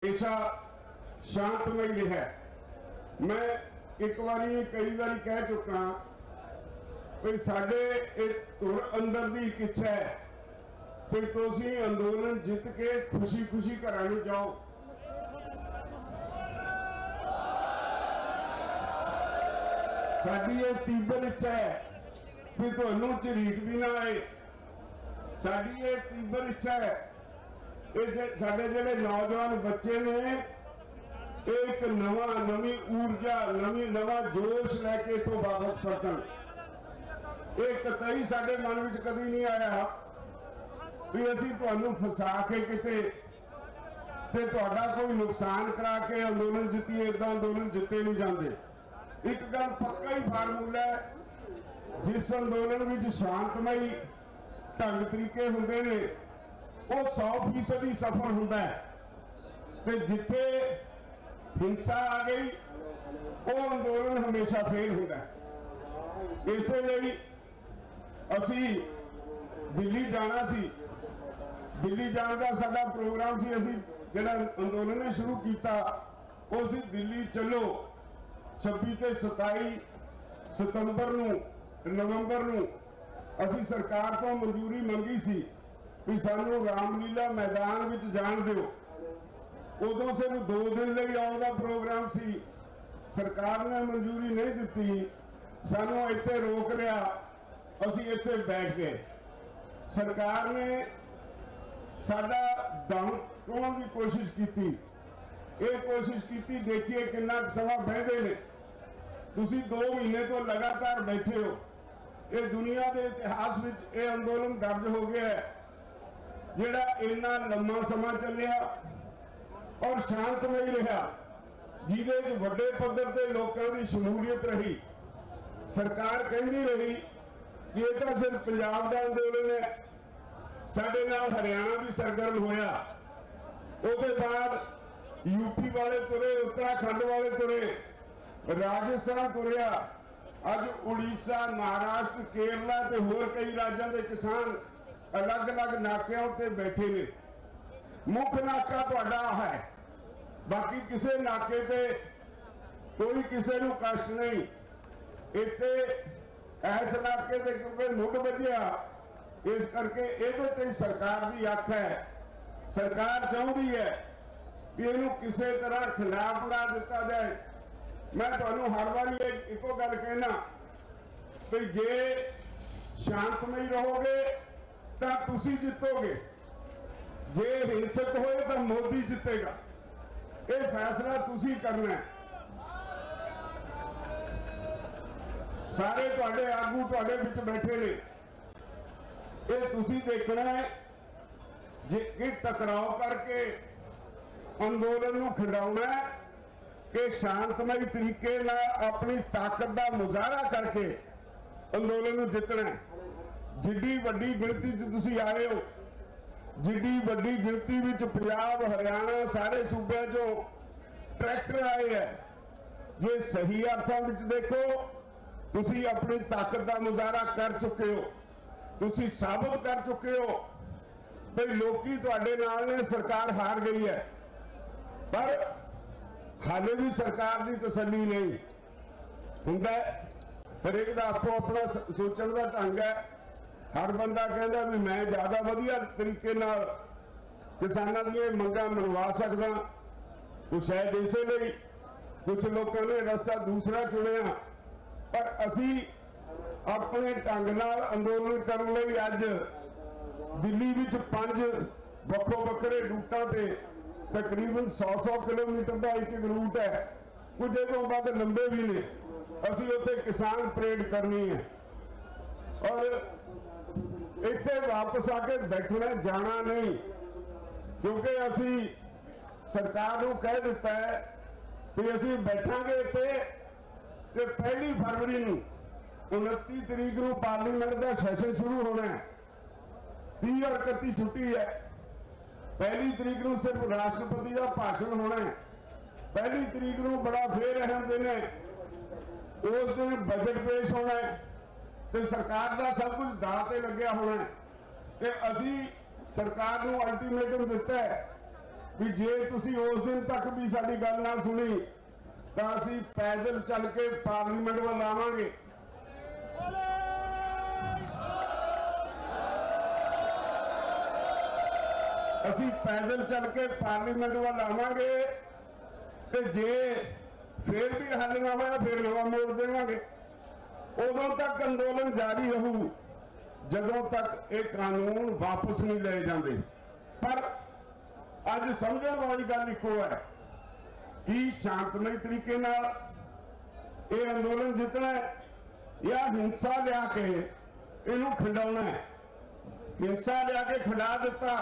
हमेशा शांतमय रहा। मैं एक बारी कई बार कह चुका कि साडे धुर अंदर की एक इच्छा है कि तुसीं अंदोलन जित के खुशी खुशी घरां नूं जाओ। साडी ये तीव्र इच्छा है कि तुहानूं झरीट भी ना आए। साडी ये तीव्र इच्छा है कि साडे जिहड़े नौजवान बच्चे ने एक नवी ऊर्जा नवा जोश लैके इथों वापस परतन। ये कतई साडे मन में कभी नहीं आया भी असीं तुहानूं फसा के किते ते तुहाडा कोई नुकसान करा के अंदोलन जित्तीए। इदां अंदोलन जिते नहीं जाते। एक गल पक्का ही फार्मूला है, जिस अंदोलन में शांतमई ढंग तरीके होंदे ने वो 100% सफल होंदा है ते जिथे हिंसा आ गई वो अंदोलन हमेशा फेल होता है। इसलिए असी दिल्ली जाना सी। दिल्ली जाने का साडा प्रोग्राम सी। असी जिहड़ा अंदोलन ने शुरू किया वो सी दिल्ली चलो 26 ते 27 सितंबर नवंबर असी सरकार को मंजूरी मंगी सी कि सानू रामलीला मैदान में जान दिओ। उदों सिर्फ 2 दिन लिए आने का प्रोग्राम सी। सरकार ने मंजूरी नहीं दी, सानू इत्थे रोक लिया। असी इत्थे बैठ गए। सरकार ने साडा दम तोड़न की कोशिश की। ये कोशिश की, देखिए कितना समा बहते ने। तुसी 2 महीने तो लगातार बैठे हो। ये दुनिया के इतिहास में यह अंदोलन दर्ज हो गया है जिहड़ा इन्ना लंबा समा चलिया और शांतमई रहा, जिहदे वड्डे पद्धर ते लोकां दी शमूलियत रही। सरकार कहती रही कि यह तो सिर्फ पंजाब का अंदोलन है। साडे नाल हरियाणा भी सरगर्म होया। उसके बाद यूपी वाले तुरे, उत्तराखंड वाले तुरे, राजस्थान तुरिया। अज उड़ीसा, महाराष्ट्र, केरला ते होर कई राज्यों के किसान अलग अलग नाकियां उत्ते बैठे ने। मुख नाका तुहाडा है, बाकी किसी नाके ते कोई किसी नूं कष्ट नहीं। इत्ते इस नाके ते क्योंकि मुड़ वजिया, इस करके इहदे ते सरकार की अख है। सरकार चाहती है कि इहनूं किसी तरह खिलाफ बना दिता जाए। मैं तुहानूं हर बारी एको गल कहना कि जे शांतमई रहोगे तो तुसी जितोगे, जे हिंसक होए तो मोदी जितेगा। ये फैसला तुसी करना है। सारे तुहाडे आगू तुहाडे विच बैठे ने, ये तुसी देखना है जे कि टकराव करके अंदोलन नूं खिंडाउणा है कि शांतमई तरीके नाल अपनी ताकत का मुजाहरा करके अंदोलन नूं जितना है। जिड्डी वड्डी गिणती च तुसीं आए हो, जिड्डी वड्डी गिणती विच पंजाब, हरियाणा, सारे सूबे चों ट्रैक्टर आए है। जे सही अर्थों विच देखो, तुसीं अपनी ताकत का मुजाहरा कर चुके हो। तुसीं साबित कर चुके हो कि लोकी तुहाडे नाल ने। सरकार हार गई है, पर हाले भी सरकार की तसल्ली नहीं हुंदा। हरेक दा आपो अपना सोचण का ढंग है। हर बंदा कहता भी मैं ज्यादा वधिया तरीके नाल किसानां दी मंगां मनवा सकदा। तो शायद इसलिए कुछ लोगों ने रास्ता दूसरा चुनिया, पर असी अपने ढंग नाल अंदोलन करने लई अज दिल्ली विच 5 वक्खो वक्खरे रूटां ते तकरीबन 100 किलोमीटर का एक रूट है, कुछ तो बाद लंबे भी ने। असी उत्थे किसान परेड करनी है और इत्थे वापस आके बैठना जाना नहीं, क्योंकि असी सरकार को कह दिता है कि असी बैठांगे इत्थे ते 1 फरवरी नूं 29 तरीक नूं पार्लीमेंट का सैशन शुरू होना है। 30 और 31 छुट्टी है। 1 तरीक को सिर्फ राष्ट्रपति का भाषण होना है। 1 तरीक को बड़ा फेर अहम दिन है। उस दिन बजट पेश होना है तो सरकार का सब कुछ दाव ते लग्या होना है। ते असी सरकार को अल्टीमेटम दिता है ਵੀ ਜੇ ਤੁਸੀਂ ਉਸ ਦਿਨ ਤੱਕ ਵੀ ਸਾਡੀ ਗੱਲ ਨਾ ਸੁਣੀ ਤਾਂ ਅਸੀਂ ਪੈਦਲ ਚੱਲ ਕੇ ਪਾਰਲੀਮੈਂਟ ਵੱਲ ਆਵਾਂਗੇ। ਅਸੀਂ ਪੈਦਲ ਚੱਲ ਕੇ ਪਾਰਲੀਮੈਂਟ ਵੱਲ ਆਵਾਂਗੇ ਤੇ ਜੇ ਫਿਰ ਵੀ ਹੱਲ ਨਾ ਹੋਇਆ ਫਿਰ ਲੋਹਾ ਮੋੜ ਦੇਵਾਂਗੇ। ਉਦੋਂ ਤੱਕ ਅੰਦੋਲਨ ਜਾਰੀ ਰਹੂ ਜਦੋਂ ਤੱਕ ਇਹ ਕਾਨੂੰਨ ਵਾਪਸ ਨਹੀਂ ਲਏ ਜਾਂਦੇ। ਪਰ ਅੱਜ ਸਮਝਣ ਵਾਲੀ ਗੱਲ ਇੱਕੋ ਹੈ ਕਿ ਸ਼ਾਂਤਮਈ ਤਰੀਕੇ ਨਾਲ ਇਹ ਅੰਦੋਲਨ ਜਿੱਤਣਾ ਹੈ ਜਾਂ ਹਿੰਸਾ ਲਿਆ ਕੇ ਇਹਨੂੰ ਖੰਡਾਉਣਾ ਹੈ। ਹਿੰਸਾ ਲਿਆ ਕੇ ਖੰਡਾ ਦਿੱਤਾ।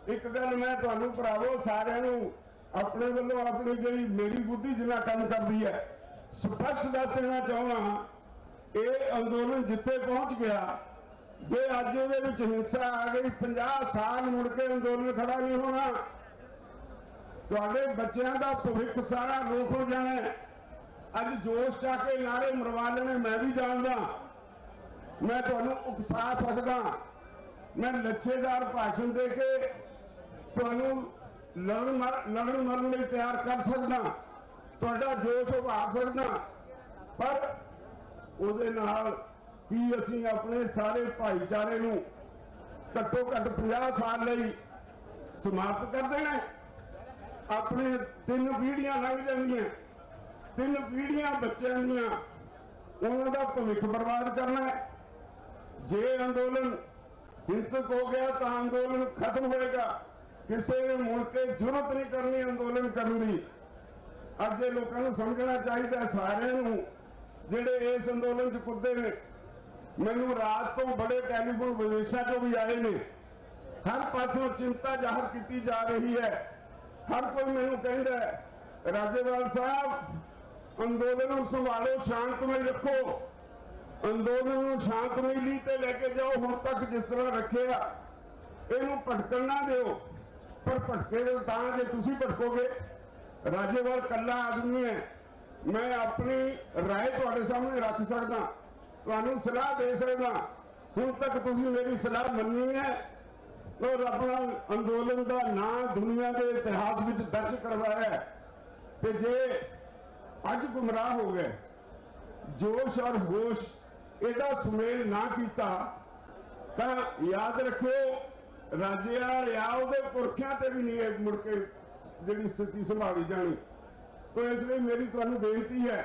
ਇੱਕ ਗੱਲ ਮੈਂ ਤੁਹਾਨੂੰ ਭਰਾਵੋ ਸਾਰਿਆਂ ਨੂੰ ਆਪਣੇ ਵੱਲੋਂ ਆਪਣੀ ਜਿਹੜੀ ਮੇਰੀ ਬੁੱਧੀ ਜਿੰਨਾ ਕੰਮ ਕਰਦੀ ਹੈ ਸਪਸ਼ਟ ਦੱਸ ਦੇਣਾ ਚਾਹੁੰਦਾ, ਇਹ ਅੰਦੋਲਨ ਜਿੱਥੇ ਪਹੁੰਚ ਗਿਆ ਜੇ ਅੱਜ ਉਹਦੇ ਵਿੱਚ ਹਿੰਸਾ ਆ ਗਈ 50 ਸਾਲ ਮੁੜ ਕੇ ਅੰਦੋਲਨ ਖੜਾ ਨਹੀਂ ਹੋਣਾ। ਤੁਹਾਡੇ ਬੱਚਿਆਂ ਦਾ ਭਵਿੱਖ ਸਾਰਾ ਰੋਕ ਹੋ ਜਾਣਾ। ਅੱਜ ਜੋਸ਼ ਚਾ ਕੇ ਨਾਰੇ ਮਰਵਾ ਲੈਣੇ ਮੈਂ ਵੀ ਜਾਣਦਾ, ਮੈਂ ਤੁਹਾਨੂੰ ਉਕਸਾ ਸਕਦਾ, ਮੈਂ ਲੱਛੇਦਾਰ ਭਾਸ਼ਣ ਦੇ ਕੇ ਤੁਹਾਨੂੰ ਲੜਨ ਮਰਨ ਲਈ ਤਿਆਰ ਕਰ ਸਕਦਾ, ਤੁਹਾਡਾ ਜੋਸ਼ ਉਭਾਰ ਸਕਦਾ। ਪਰ ਉਹਦੇ ਨਾਲ ਕੀ ਅਸੀਂ ਆਪਣੇ ਸਾਰੇ ਭਾਈਚਾਰੇ ਨੂੰ ਘੱਟੋ ਘੱਟ 50 ਸਾਲ ਲਈ ਸਮਾਪਤ ਕਰ ਦੇਣਾ? ਆਪਣੇ 3 ਪੀੜ੍ਹੀਆਂ ਲੰਘ ਜਾਂਦੀਆਂ, 3 ਪੀੜ੍ਹੀਆਂ ਬੱਚਿਆਂ ਦੀਆਂ, ਉਹਨਾਂ ਦਾ ਭਵਿੱਖ ਬਰਬਾਦ ਕਰਨਾ ਹੈ। ਜੇ ਅੰਦੋਲਨ ਹਿੰਸਕ ਹੋ ਗਿਆ ਤਾਂ ਅੰਦੋਲਨ ਖਤਮ ਹੋਏਗਾ। ਕਿਸੇ ਨੇ ਮੁੜ ਕੇ ਜ਼ਰੂਰਤ ਨਹੀਂ ਕਰਨੀ ਅੰਦੋਲਨ ਕਰਨ ਦੀ। ਅੱਜ ਇਹ ਲੋਕਾਂ ਨੂੰ ਸਮਝਣਾ ਚਾਹੀਦਾ, ਸਾਰਿਆਂ ਨੂੰ ਜਿਹੜੇ ਇਸ ਅੰਦੋਲਨ 'ਚ ਕੁੱਦੇ ਨੇ। ਮੈਨੂੰ ਰਾਤ ਤੋਂ ਬੜੇ ਟੈਲੀਫੋਨ ਵਿਦੇਸ਼ਾਂ ਤੋਂ ਵੀ ਆਏ ਨੇ, ਹਰ ਪਾਸੋਂ ਚਿੰਤਾ ਜ਼ਾਹਰ ਕੀਤੀ ਜਾ ਰਹੀ ਹੈ। ਹਰ ਕੋਈ ਮੈਨੂੰ ਕਹਿੰਦਾ ਰਾਜੇਵਾਲ ਸਾਹਿਬ ਅੰਦੋਲਨ ਨੂੰ ਸੰਭਾਲੋ, ਸ਼ਾਂਤਮਈ ਰੱਖੋ, ਅੰਦੋਲਨ ਨੂੰ ਸ਼ਾਂਤਮਈ ਲਈ ਤੇ ਲੈ ਕੇ ਜਾਓ। ਹੁਣ ਤੱਕ ਜਿਸ ਤਰ੍ਹਾਂ ਰੱਖਿਆ ਇਹਨੂੰ ਭਟਕਣ ਨਾ ਦਿਓ। ਪਰ ਭਟਕੇ ਤਾਂ ਜੇ ਤੁਸੀਂ ਭਟਕੋਗੇ। ਰਾਜੇਵਾਲ ਕੱਲਾ ਆਦਮੀ ਹੈ, ਮੈਂ ਆਪਣੀ ਰਾਏ ਤੁਹਾਡੇ ਸਾਹਮਣੇ ਰੱਖ ਸਕਦਾ, ਤੁਹਾਨੂੰ ਸਲਾਹ ਦੇ ਸਕਦਾ। ਹੁਣ ਤੱਕ ਤੁਸੀਂ ਮੇਰੀ ਸਲਾਹ ਮੰਨੀ ਹੈ ਔਰ ਆਪਣਾ ਅੰਦੋਲਨ ਦਾ ਨਾਂ ਦੁਨੀਆ ਦੇ ਇਤਿਹਾਸ ਵਿੱਚ ਦਰਜ ਕਰਵਾਇਆ ਹੈ। ਤੇ ਜੇ ਅੱਜ ਗੁੰਮਰਾਹ ਹੋ ਗਏ, ਜੋਸ਼ ਔਰ ਹੋਸ਼ ਇਹਦਾ ਸੁਮੇਲ ਨਾ ਕੀਤਾ ਤਾਂ ਯਾਦ ਰੱਖਿਓ ਰਾਜੇਵਾਲ ਜਾਂ ਉਹਦੇ ਪੁਰਖਿਆਂ ਤੇ ਵੀ ਨਹੀਂ ਮੁੜ ਕੇ ਜਿਹੜੀ ਸਥਿਤੀ ਸੰਭਾਲੀ ਜਾਣੀ। तो इसलिए मेरी तुहानू बेनती है,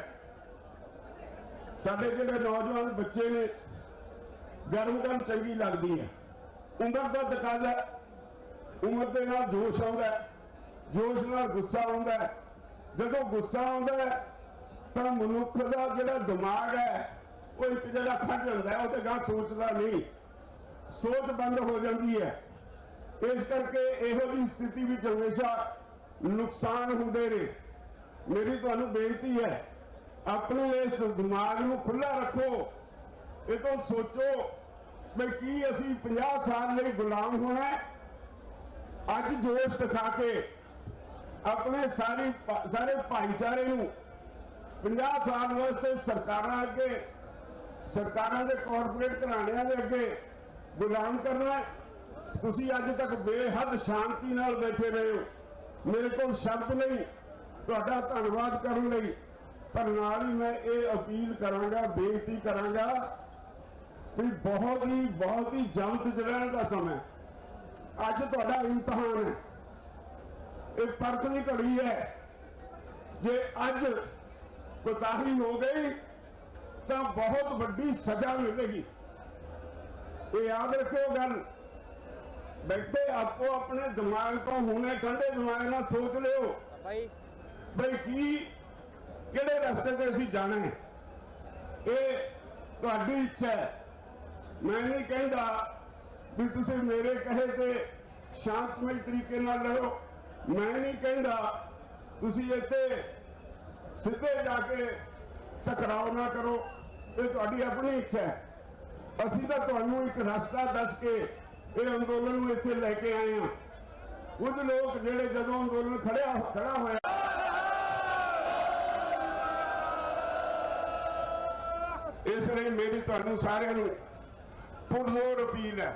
साडे जिहड़े नौजवान बच्चे ने गर्म गल चंगी लगती है, उम्र का तकाजा, उम्र के नाल जोश आउंदा है, जोश नाल गुस्सा आउंदा है। जदों गुस्सा आउंदा है तो मनुख का जिहड़ा दिमाग है वो एक जगह फट जाता है, वो तो गां सोचता नहीं, सोच बंद हो जाती है। इस करके इहो जी स्थिति में हमेशा नुकसान हुंदे ने। मेरी तुहानू बेनती है, अपने इस दिमाग नू खुला रखो, ये तो सोचो मैं की असी 50 साल लिए गुलाम होना है। अज जोश दिखा के अपने सारे भाईचारे नू 50 साल वास्ते सरकारां अगे, सरकारां दे कॉरपोरेट घराणियां दे अगे गुलाम करना है। तुसी अज तक बेहद शांति नाल बैठे रहे हो, मेरे को शब्द नहीं तुहाडा धन्नवाद करन लई, पर नाल ही मैं ये अपील करांगा, बेनती करांगा भी बहुत ही जल्द रहने का समय अज तुहाडा इम्तिहान है, ये परख की घड़ी है। जे अज कोताही हो गई तो बहुत बड़ी सजा मिलेगी। ये याद रखो गल, बैठे आपको अपने दिमाग तो हुणे ठंडे दिमाग नाल सोच लियो भाई की किहड़े रस्ते ते असीं जाना है। ये तुहाडी इच्छा है, मैं नहीं कहता भी तुसीं मेरे कहे ते शांतमई तरीके नाल रहो, मैं नहीं कहता तुसीं इत्थे सीधे जाके टकराव ना करो, ये तुहाडी अपनी इच्छा है। असीं तां तुहानूं एक रास्ता दस के ये अंदोलन नूं इत्थे लैके आए हैं। कुछ लोग जिहड़े जदों अंदोलन खड़ा होया इसलिए मेरी तुहानू सारिआं नूं पुरजोर अपील है,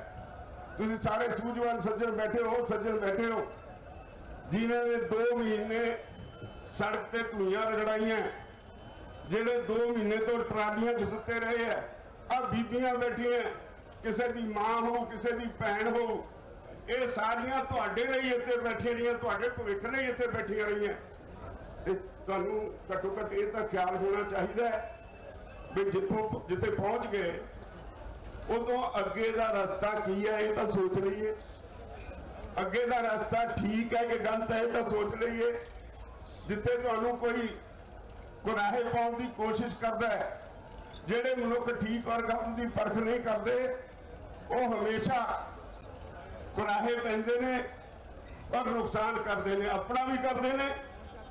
तुसीं सारे सूझवान सज्जन बैठे हो, जिन्हों ने 2 महीने सड़क ते धुइयां रगड़ाइयां, जेडे 2 महीने तो ट्रालियां च सुते रहे हैं, अब बीबियां बैठियां, किसी की मां हो किसी की भैन हो, ये सारियां तुहाडे लई इत्थे बैठियां रहियां, तुहाडे भविख लई इत्थे बैठियां रहियां। तुहानूं घट्टो घट्ट ये तो ख्याल होना चाहिए भी जिथे पहुंच गए उतों अगे का रास्ता की है, ये तो सोच लीए। अगे का रास्ता ठीक है कि गलत है, तो सोच लीए। जिथे तुहानूं कोई गुनाहे पाउण की कोशिश करता है, जेडे मनुख ठीक और गलत की परख नहीं करते, वो हमेशा गुनाहे पैंदे ने और नुकसान करते हैं, अपना भी करते हैं,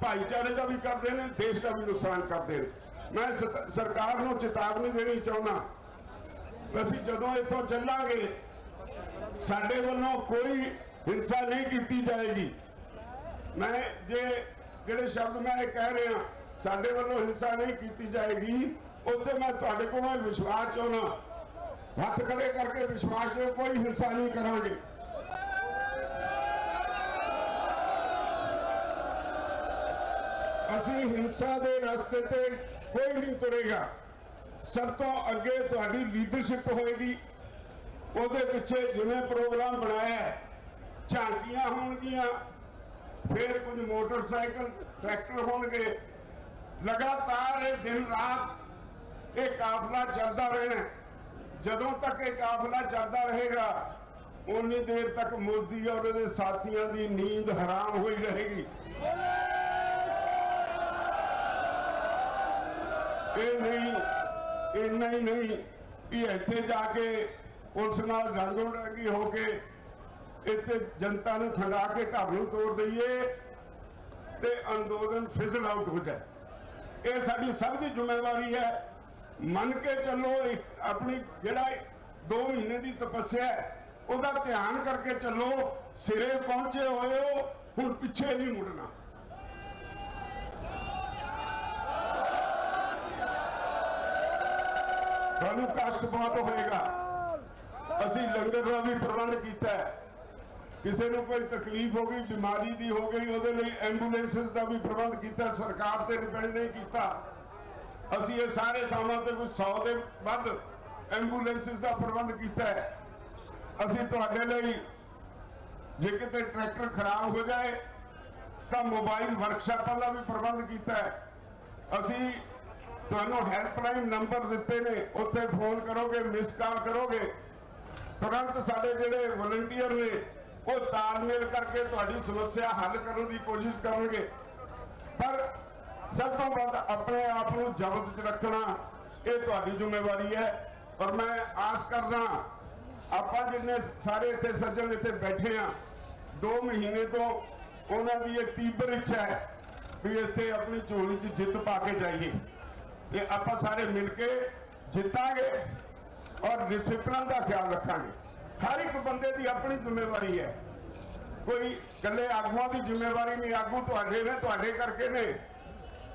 भाईचारे का भी करते हैं, देश का भी नुकसान करते हैं। मैं सरकार को चेतावनी देनी चाहना, असीं जदों इत्थों चलांगे साडे वल्लों कोई हिंसा नहीं की जाएगी। मैं जेडे शब्द मैं कह रहा साडे वल्लों हिंसा नहीं की जाएगी, उत्ते मैं तुहाडे कोलों विश्वास चाहना, हथ खड़े करके विश्वास दो, कोई हिंसा नहीं करांगे। असीं हिंसा के रास्ते ते कोई नहीं तुरेगा। सब तो अगे तुहाडी लीडरशिप होएगी, ਉਹਦੇ ਪਿੱਛੇ जिवें प्रोग्राम बनाया है, झांकियां होणगियां, फिर कुछ मोटरसाइकिल ट्रैक्टर होणगे, लगातार ये दिन रात ये काफिला चलता रहना। जदों तक ये काफिला चलता रहेगा उन्नी देर तक मोदी और उसके साथियों की नींद हराम हुई रहेगी। इन्ना ही नहीं कि इत्थे जाके पुलिस नाल रंगों रंगी होके इत्थे जनता नूं खंडा के घर नूं तोड़ दईए ते अंदोलन फिजल आउट हो जाए। ये साडी सब की जिम्मेवारी है। मन के चलो, अपनी जिहड़ा 2 महीने की तपस्या है उसका ध्यान करके चलो। सिरे पहुंचे हुए हो, हुण पिछे नहीं मुड़ना। ਤੁਹਾਨੂੰ कष्ट बहुत होएगा। असी लंगर का भी प्रबंध किया है, किसी को कोई तकलीफ हो गई, बीमारी की हो गई, वो एंबूलेंसिस का भी प्रबंध किया, सरकार से डिपेंड नहीं किया। असी ये सारे कामों से कुछ 100 के वध एंबूलेंसिस का प्रबंध किया है। असी तुहाडे लई जे किते ट्रैक्टर खराब हो जाए तो मोबाइल वर्कशॉपों का भी प्रबंध किया है। असी ਤੁਹਾਨੂੰ ਹੈਲਪਲਾਈਨ ਨੰਬਰ ਦਿੱਤੇ ਨੇ, ਉੱਥੇ ਫੋਨ ਕਰੋਗੇ, ਮਿਸ ਕਾਲ ਕਰੋਗੇ, ਤੁਰੰਤ ਸਾਡੇ ਜਿਹੜੇ ਵਲੰਟੀਅਰ ਨੇ ਉਹ ਤਾਲਮੇਲ ਕਰਕੇ ਤੁਹਾਡੀ ਸਮੱਸਿਆ ਹੱਲ ਕਰਨ ਦੀ ਕੋਸ਼ਿਸ਼ ਕਰਨਗੇ। ਪਰ ਸਭ ਤੋਂ ਵੱਧ ਆਪਣੇ ਆਪ ਨੂੰ ਜ਼ਬਤ 'ਚ ਰੱਖਣਾ ਇਹ ਤੁਹਾਡੀ ਜ਼ਿੰਮੇਵਾਰੀ ਹੈ। ਔਰ ਮੈਂ ਆਸ ਕਰਦਾ ਆਪਾਂ ਜਿੰਨੇ ਸਾਰੇ ਇੱਥੇ ਸੱਜਣ ਇੱਥੇ ਬੈਠੇ ਆ, 2 ਮਹੀਨੇ ਤੋਂ ਉਹਨਾਂ ਦੀ ਇਹ ਤੀਬਰ ਇੱਛਾ ਹੈ ਵੀ ਇੱਥੇ ਆਪਣੀ ਝੋਲੀ 'ਚ ਜਿੱਤ ਪਾ ਕੇ ਜਾਈਏ। ये आप सारे मिलके जितांगे और डिसिप्लिन का ख्याल रखांगे। हर एक बंदे की अपनी जिम्मेवारी है, कोई कल्ले आगुआं की जिम्मेवारी नहीं। आगू तुहाडे ने, तुहाडे करके ने,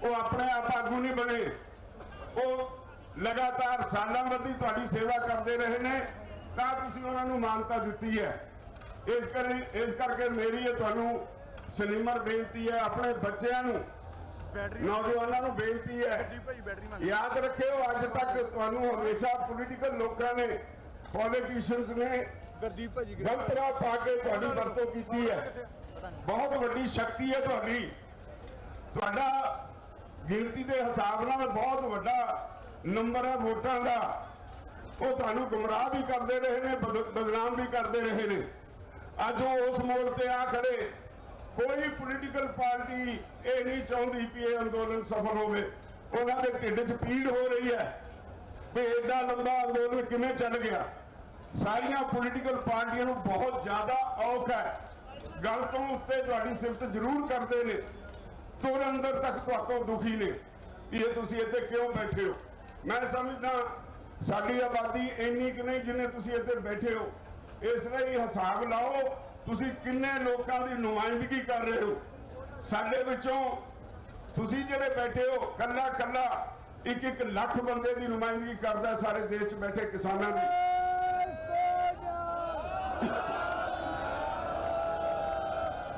वो अपने आप आगू नहीं बने, वो लगातार सालां बधी तुहाडी सेवा करते रहे ने, तां तुसीं उन्हां नूं मानता दित्ती है। इस करके मेरी ये तुहानूं सलीमर बेनती है, अपने बच्चों नूं, नौजवानों को बेनती है, याद रखियो अज तक तुहानूं हमेशा पोलीटिकल लोगों ने, पॉलिटिशियंस ने गलत राह पा के तुहाडी वरतों की है। बहुत वड्डी शक्ति है तुहाडी, तुहाडा गिनती के हिसाब नाल बहुत वड्डा नंबर है वोटां का। वो तुहानूं गुमराह भी करते रहे ने, बदनाम भी करते रहे ने। अज वो उस मोड़ ते आ खड़े। कोई पोलीटिकल पार्टी ये नहीं चाहती कि यह अंदोलन सफल हो। उन्होंने ढिड च पीड़ हो रही है कि एडा लंबा अंदोलन किवें चल गया। सारिया पोलीटिकल पार्टियों को बहुत ज्यादा औख है, गल तो उत्ते तुहाडी सिफत जरूर करते हैं, तुर अंदर तक तुहाडों दुखी ने ये तुसीं इत्थे क्यों बैठे हो। मैं समझदा साडी आबादी इन्नी कि नहीं जिन्ने तुसीं इत्थे बैठे हो। इसलिए हिसाब लाओ तुसीं किन्ने लोकां दी नुमाइंदगी कर रहे हो। साडे विचों तुसीं जिहड़े बैठे हो, कल्ला कल्ला 1-1 लाख बंदे की नुमाइंदगी करदा सारे देश च बैठे किसानां दी।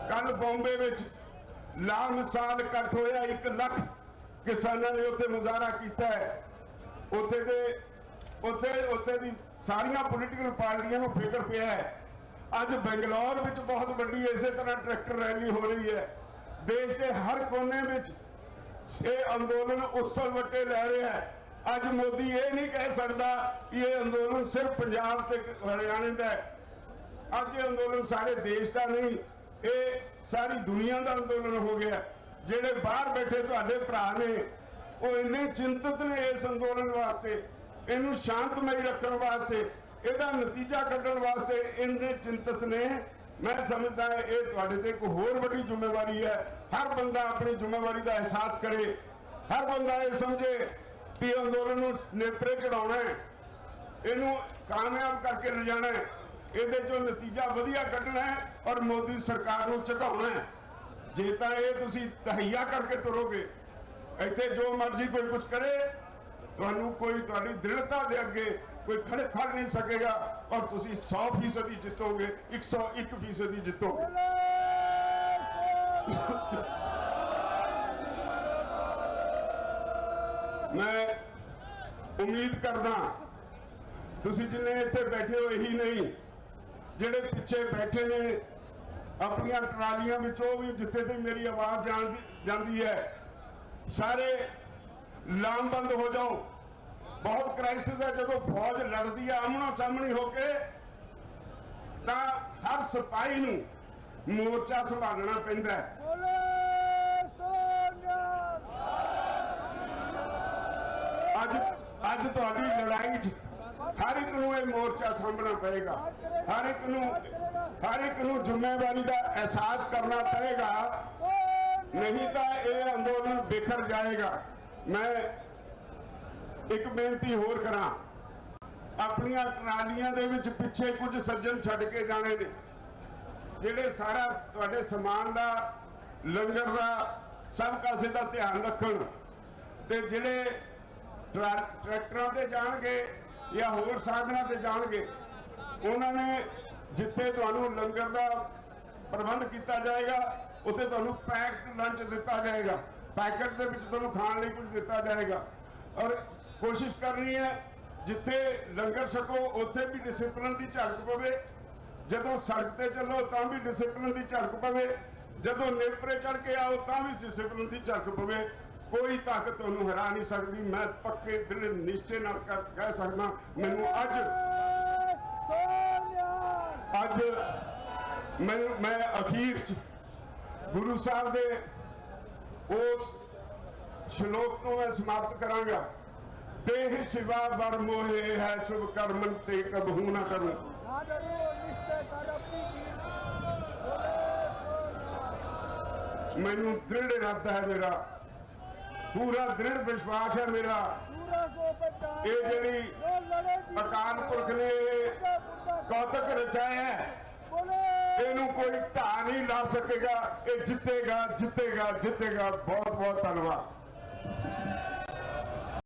कल कल बॉम्बे में लामिसाल इकट्ठ होया, 1 लाख किसानों ने उत्थे मुजाहरा किया है। उत्थे दी सारियां पोलिटिकल पार्टियां नूं फिक्र पिया है। अज बेंगलौर में बहुत बड़ी इसे तरह ट्रैक्टर रैली हो रही है। देश के हर कोने में ये अंदोलन उत्सव वटे लै रहा है। अज मोदी ये नहीं कह सकता ये अंदोलन सिर्फ पंजाब ते हरियाणे का है। अज ये अंदोलन सारे देश का नहीं, ये सारी दुनिया का अंदोलन हो गया। जेडे बाहर बैठे तुहाडे भरा ने वो इन्ने चिंतित ने इस अंदोलन वास्ते, इनू शांतमई रखने वास्ते, इसका नतीजा कढ़ने वास्ते इन्ने चिंतित ने। मैं समझदा है ये तुहाडे ते कोई होर बड़ी जिम्मेवारी है। हर बंदा अपनी जिम्मेवारी का एहसास करे, हर बंदा ये समझे कि अंदोलन नूं नेपरे चढ़ाउणा है, इनू कामयाब करके ले जाना है, ਇਹਦੇ ਚੋਂ नतीजा वधिया कढ़ना है और मोदी सरकार ਨੂੰ ਝੁਕਾਉਣਾ है। जे ਤਾਂ ਇਹ ਤੁਸੀਂ ਤਹਈਆ ਕਰਕੇ ਤੁਰੋਗੇ, ਇੱਥੇ ਜੋ ਮਰਜ਼ੀ ਕੋਈ ਕੁਝ ਕਰੇ, ਤੁਹਾਨੂੰ ਕੋਈ ਤੁਹਾਡੀ ਦ੍ਰਿੜਤਾ ਦੇ ਅੱਗੇ ਕੋਈ ਖੜ ਨਹੀਂ ਸਕੇਗਾ और ਤੁਸੀਂ 100% ਜਿੱਤੋਗੇ, 101% ਜਿੱਤੋਗੇ। मैं उम्मीद करदा ਤੁਸੀਂ जिन्ने ਇੱਥੇ बैठे हो यही नहीं, ਜਿਹੜੇ ਪਿੱਛੇ बैठे ने अपनियां ट्रालियां विचों भी जिथे तक मेरी आवाज जाती है, सारे लामबंद हो जाओ। बहुत क्राइसिस है जो फौज लड़ती है आमनो सामने होके, तो हर सिपाही नूं मोर्चा संभालना पैंदा है। अज तुहाडी लड़ाई च हर एक नूं ये मोर्चा सामना पएगा, हर एक नूं जिम्मेवारी का एहसास करना पड़ेगा, नहीं तो यह अंदोलन बिखर जाएगा। मैं एक बेनती होर करा, अपनियां ट्रालियां दे विच पिछे कुछ सज्जन छड्ड के जाने ने, जिहड़े सारा तुहाडे समान दा लंगर दा सब कासे दा ध्यान रखण, ते जिहड़े ट्रैक्टरां ते जाणगे या होर साधना ते जाणगे, उन्होंने जिथे तुहानूं लंगर का प्रबंध किया जाएगा उत्थे तुहानूं पैक्ड लंच दिता जाएगा, पैकेट के विच तुहानूं खाण लई कुछ दिता जाएगा। और कोशिश करनी है जिथे लंगर छको उत्थे भी डिसिपलिन की झलक पवे, जदों सड़क ते चलो तां भी डिसिपलिन की झलक पवे, जदों नेपरे चढ़ के आओ तां भी डिसिपलिन की झलक पवे। कोई ताकत तुहानूं हरा नहीं सकती। मैं पक्के दृढ़ निश्चय नाल कह सकदा, मैनूं मैं अखीर गुरु साहब दे उस श्लोक को मैं समाप्त करांगा। देह शिवा वर मोहे है शुभ कर्मन ते कबहू न करूं। मैनूं दृढ़ इरादा है, मेरा पूरा दृढ़ विश्वास है मेरा, ये जिहड़ी अकाल पुरख ने कौतक रचाया है, इनू कोई ढा नहीं ला सकेगा। ये जितेगा जितेगा जितेगा। बहुत बहुत धन्यवाद।